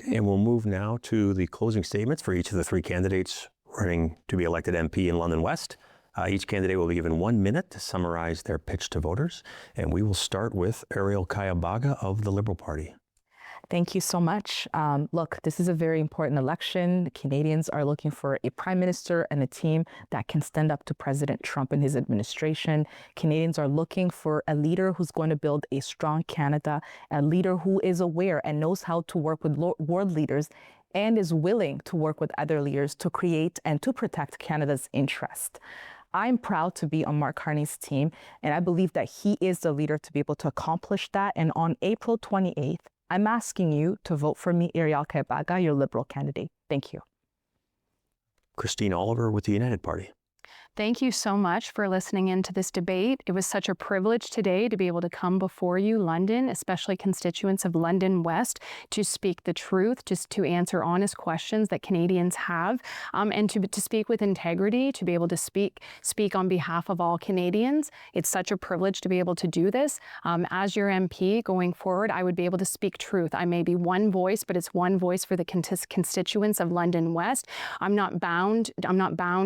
S2: Okay, and we'll move now to the closing statements for each of the three candidates running to be elected MP in London West. Each candidate will be given 1 minute to summarize their pitch to voters. And we will start with Ariel Kayabaga of the Liberal Party.
S4: Thank you so much. Look, this is a very important election. Canadians are looking for a prime minister and a team that can stand up to President Trump and his administration. Canadians are looking for a leader who's going to build a strong Canada, a leader who is aware and knows how to work with world leaders and is willing to work with other leaders to create and to protect Canada's interest. I'm proud to be on Mark Carney's team, and I believe that he is the leader to be able to accomplish that. And on April 28th, I'm asking you to vote for me, Ariel Kayabaga, your Liberal candidate. Thank you.
S2: Christine Oliver with the United Party.
S5: Thank you so much for listening into this debate. It was such a privilege today to be able to come before you, London, especially constituents of London West, to speak the truth, just to answer honest questions that Canadians have, and to speak with integrity, to be able to speak on behalf of all Canadians. It's such a privilege to be able to do this. As your MP going forward, I would be able to speak truth. I may be one voice, but it's one voice for the constituents of London West. I'm not bound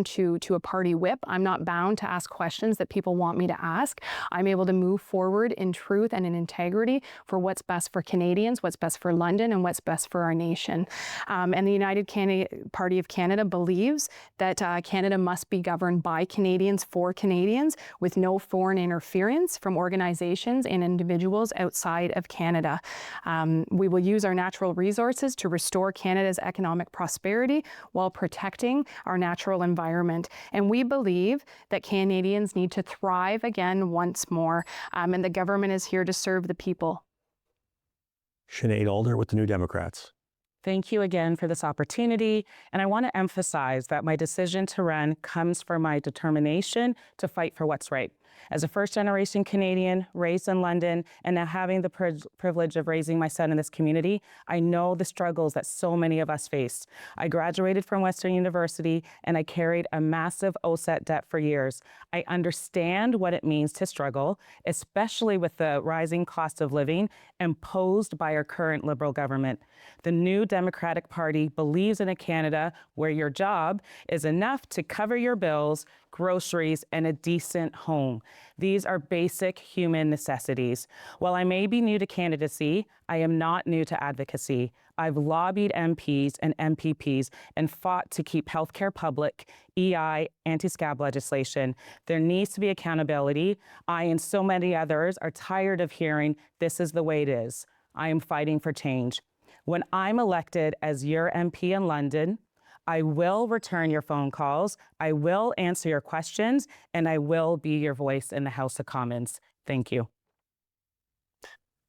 S5: to a party whip. I'm not bound to ask questions that people want me to ask. I'm able to move forward in truth and in integrity for what's best for Canadians, what's best for London, and what's best for our nation. And the United Party of Canada believes that Canada must be governed by Canadians for Canadians with no foreign interference from organizations and individuals outside of Canada. We will use our natural resources to restore Canada's economic prosperity while protecting our natural environment. And we believe that Canadians need to thrive again once more, and the government is here to serve the people.
S2: Sinead Alder with the New Democrats.
S3: Thank you again for this opportunity. And I want to emphasize that my decision to run comes from my determination to fight for what's right. As a first-generation Canadian raised in London and now having the privilege of raising my son in this community, I know the struggles that so many of us face. I graduated from Western University and I carried a massive OSAT debt for years. I understand what it means to struggle, especially with the rising cost of living imposed by our current Liberal government. The New Democratic Party believes in a Canada where your job is enough to cover your bills, groceries, and a decent home. These are basic human necessities. While I may be new to candidacy, I am not new to advocacy. I've lobbied MPs and MPPs and fought to keep healthcare public, EI, anti-scab legislation. There needs to be accountability. I and so many others are tired of hearing, this is the way it is. I am fighting for change. When I'm elected as your MP in London, I will return your phone calls, I will answer your questions, and I will be your voice in the House of Commons. Thank you.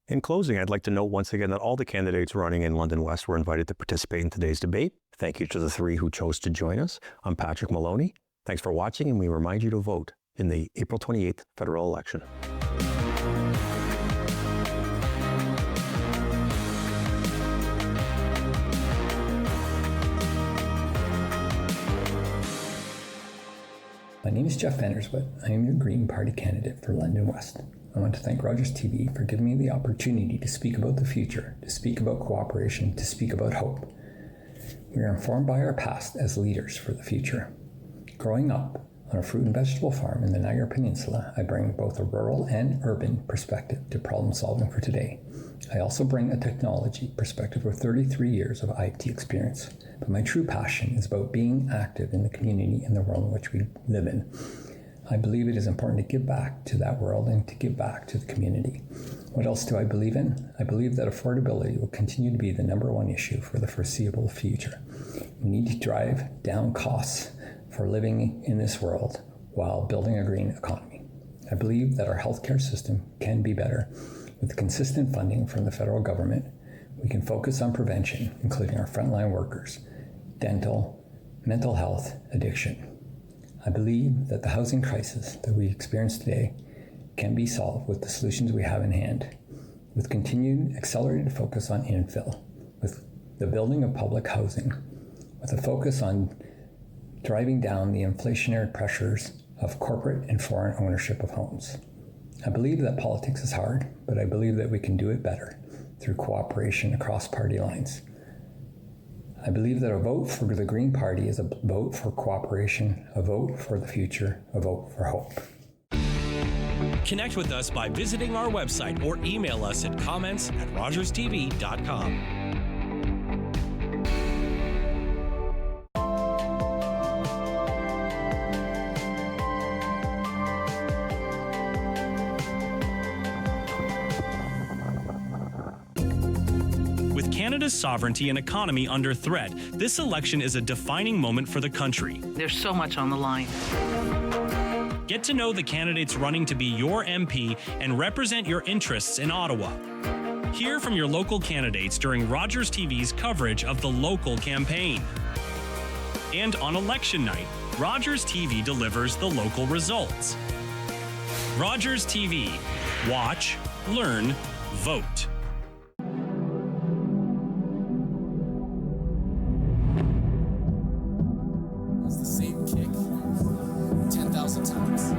S2: In closing, I'd like to note once again that all the candidates running in London West were invited to participate in today's debate. Thank you to the three who chose to join us. I'm Patrick Maloney. Thanks for watching, and we remind you to vote in the April 28th federal election.
S6: My name is Jeff Vanderswood. I am your Green Party candidate for London West. I want to thank Rogers TV for giving me the opportunity to speak about the future, to speak about cooperation, to speak about hope. We are informed by our past as leaders for the future. Growing up on a fruit and vegetable farm in the Niagara Peninsula, I bring both a rural and urban perspective to problem solving for today. I also bring a technology perspective with 33 years of IT experience. But my true passion is about being active in the community and the world in which we live in. I believe it is important to give back to that world and to give back to the community. What else do I believe in? I believe that affordability will continue to be the #1 issue for the foreseeable future. We need to drive down costs for living in this world while building a green economy. I believe that our healthcare system can be better. With consistent funding from the federal government, we can focus on prevention, including our frontline workers, dental, mental health, addiction. I believe that the housing crisis that we experience today can be solved with the solutions we have in hand, with continued accelerated focus on infill, with the building of public housing, with a focus on driving down the inflationary pressures of corporate and foreign ownership of homes. I believe that politics is hard, but I believe that we can do it better through cooperation across party lines. I believe that a vote for the Green Party is a vote for cooperation, a vote for the future, a vote for hope.
S7: Connect with us by visiting our website or email us at comments@rogerstv.com. With Canada's sovereignty and economy under threat, this election is a defining moment for the country.
S8: There's so much on the line.
S7: Get to know the candidates running to be your MP and represent your interests in Ottawa. Hear from your local candidates during Rogers TV's coverage of the local campaign. And on election night, Rogers TV delivers the local results. Rogers TV. Watch, learn, vote.
S9: The same kick 10,000 times.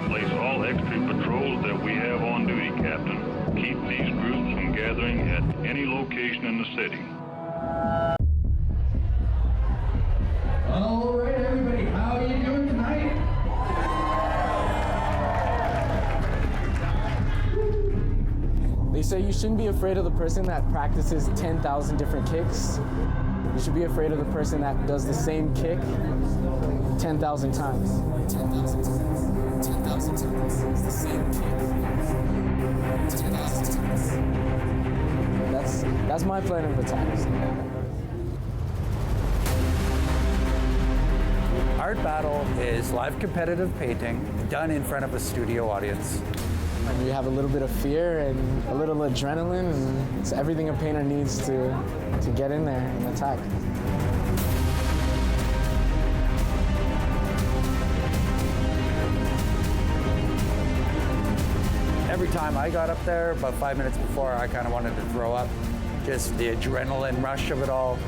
S10: Place all extra patrols that we have on duty, Captain. Keep these groups from gathering at any location in the city.
S9: All right, everybody, how are you doing tonight? They say you shouldn't be afraid of the person that practices 10,000 different kicks. You should be afraid of the person that does the same kick 10,000 times. 10,000 times. 10,000 times. It's the same kick. 10,000 times. That's my plan of attack.
S11: Art Battle is live competitive painting done in front of a studio audience.
S9: And you have a little bit of fear and a little adrenaline, and it's everything a painter needs to get in there and attack.
S11: Every time I got up there, about 5 minutes before, I kind of wanted to throw up. Just the adrenaline rush of it all.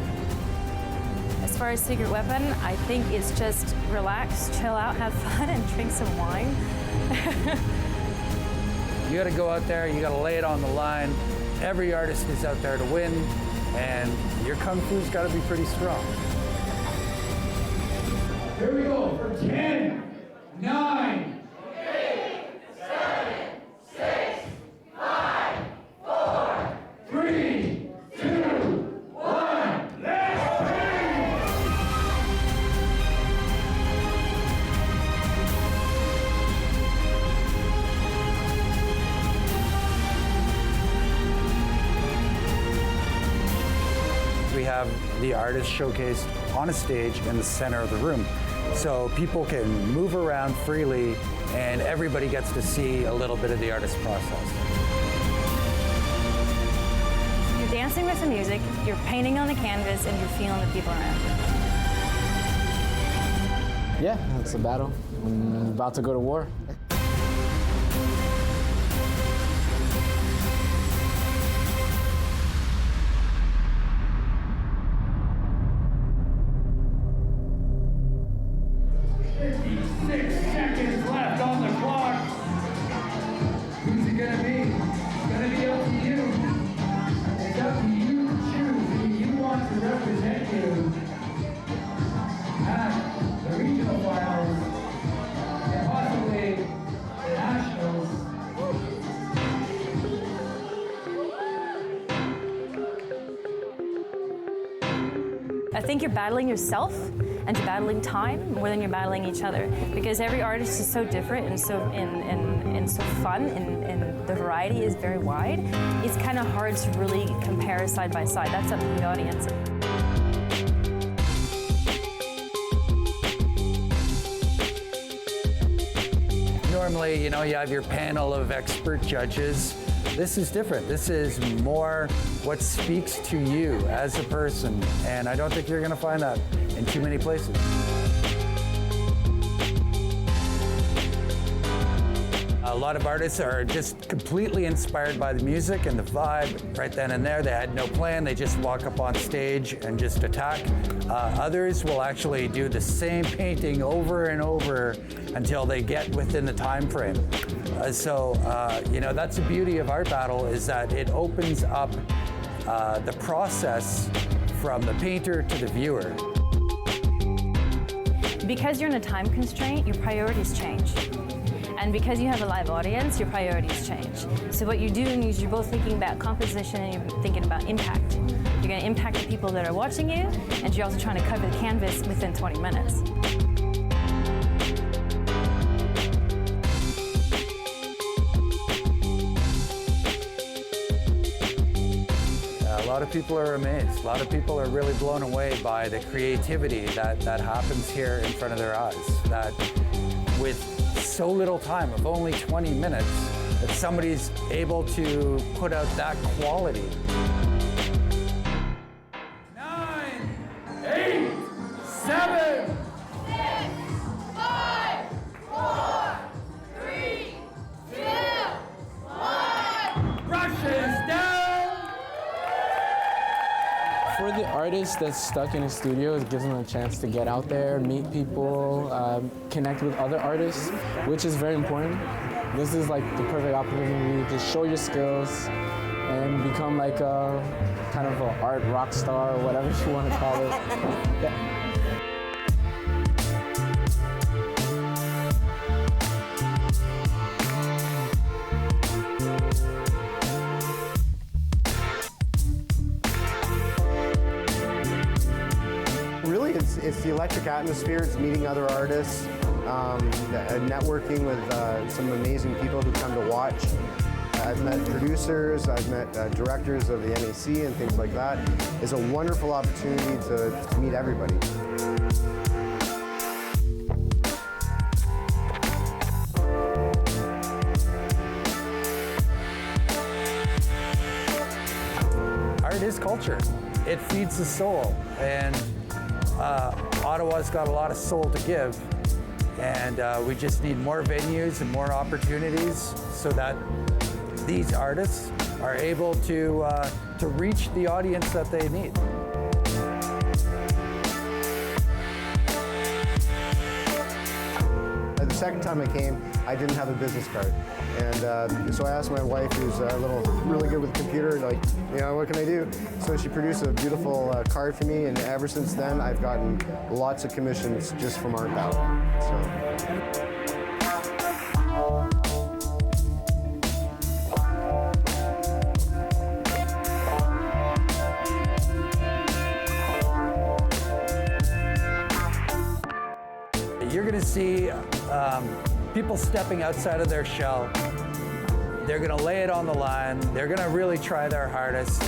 S12: As far as Secret Weapon, I think it's just relax, chill out, have fun, and drink some wine.
S11: You got to go out there, you got to lay it on the line. Every artist is out there to win, and your kung fu's got to be pretty strong.
S9: Here we go for 10, 9,
S13: 8, 7, 6, 5, 4,
S9: 3, 2, 1, let's paint!
S11: We have the the artist showcased on a stage in the center of the room. So people can move around freely and everybody gets to see a little bit of the artist process.
S12: You're dancing with the music, you're painting on the canvas, and you're feeling the people around you.
S9: Yeah, it's a battle. I'm about to go to war.
S12: I think you're battling yourself and you're battling time more than you're battling each other, because every artist is so different and so so fun, and the variety is very wide. It's kind of hard to really compare side by side. That's up to the audience.
S11: Normally, you have your panel of expert judges. This is different. This is more what speaks to you as a person, and I don't think you're going to find that in too many places. A lot of artists are just completely inspired by the music and the vibe right then and there. They had no plan. They just walk up on stage and just attack. Others will actually do the same painting over and over until they get within the time frame. So that's the beauty of Art Battle, is that it opens up the process from the painter to the viewer.
S12: Because you're in a time constraint, your priorities change. And because you have a live audience, your priorities change. So what you're doing is you're both thinking about composition and you're thinking about impact. You're going to impact the people that are watching you, and you're also trying to cover the canvas within 20 minutes.
S11: A lot of people are amazed. A lot of people are really blown away by the creativity that happens here in front of their eyes. That with so little time of only 20 minutes, that somebody's able to put out that quality.
S13: 9, 8, 7, 6, 5, 4, 3, 2, 1. Brushes down!
S9: For the artist that's stuck in a studio, it gives them a chance to get out there, meet people, connect with other artists, which is very important. This is like the perfect opportunity to show your skills and become like a kind of an art rock star or whatever you want to call it. Yeah.
S8: Really, it's the electric atmosphere, it's meeting other artists, networking with some amazing people who come to watch. I've met producers, I've met directors of the NAC and things like that. It's a wonderful opportunity to meet everybody.
S11: Art is culture. It feeds the soul, and Ottawa's got a lot of soul to give, and we just need more venues and more opportunities so that these artists are able to reach the audience that they need.
S8: The second time I came, I didn't have a business card. And so I asked my wife, who's really good with the computer, what can I do? So she produced a beautiful card for me, and ever since then, I've gotten lots of commissions just from Art Battle. So.
S11: You're going to see people stepping outside of their shell. They're going to lay it on the line. They're going to really try their hardest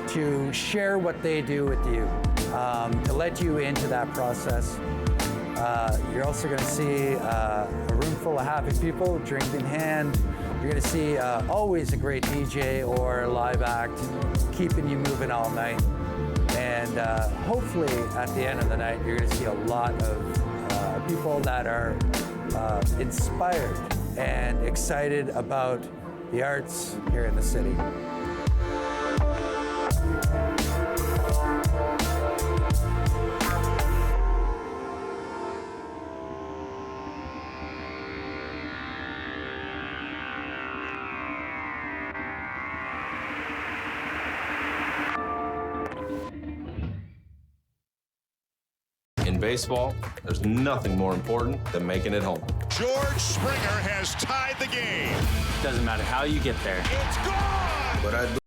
S11: to share what they do with you. to let you into that process. You're also going to see a room full of happy people, drink in hand. You're going to see always a great DJ or a live act keeping you moving all night. And hopefully at the end of the night, you're going to see a lot of people that are inspired and excited about the arts here in the city.
S14: In baseball, there's nothing more important than making it home.
S15: George Springer has tied the game.
S16: Doesn't matter how you get there.
S15: It's gone!
S14: But I